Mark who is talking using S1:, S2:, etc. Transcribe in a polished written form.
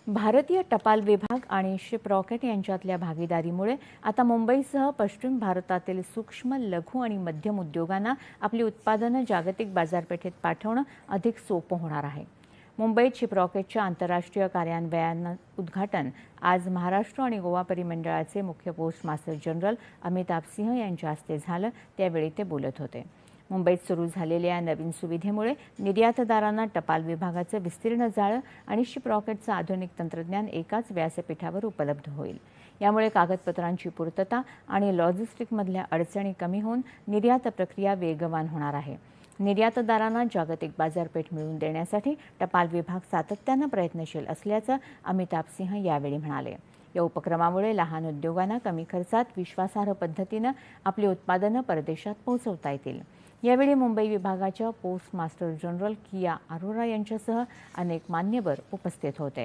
S1: भारतीय टपाल विभाग आणि शिपरॉकेट यांच्यातल्या भागीदारीमुळे आता मुंबईसह पश्चिम भारतातील सूक्ष्म, लघु आणि मध्यम उद्योगांना आपली उत्पादनं जागतिक बाजारपेठेत पाठवणं अधिक सोपं होणार आहे. मुंबईत शिपरॉकेटच्या आंतरराष्ट्रीय कार्यान्वयनाचं उद्घाटन आज महाराष्ट्र आणि गोवा परिमंडळाचे मुख्य पोस्ट मास्टर जनरल अमिताभ सिंह यांच्या हस्ते झालं. त्यावेळी ते बोलत होते. मुंबईत सुरू झालेल्या या नवीन सुविधेमुळे निर्यातदारांना टपाल विभागाचं विस्तीर्ण जाळं आणि शिपरॉकेटचं आधुनिक तंत्रज्ञान एकाच व्यासपीठावर उपलब्ध होईल. यामुळे कागदपत्रांची पूर्तता आणि लॉजिस्टिकमधल्या अडचणी कमी होऊन निर्यात प्रक्रिया वेगवान होणार आहे. निर्यातदारांना जागतिक बाजारपेठ मिळवून देण्यासाठी टपाल विभाग सातत्यानं प्रयत्नशील असल्याचं अमिताभ सिंह यावेळी म्हणाले. या उपक्रमामुळे लहान उद्योगांना कमी खर्चात विश्वासार्ह पद्धतीनं आपली उत्पादनं परदेशात पोहोचवता येतील. यावेळी मुंबई विभागाच्या post master general Kiya Arora यांच्यासह अनेक मान्यवर उपस्थित होते.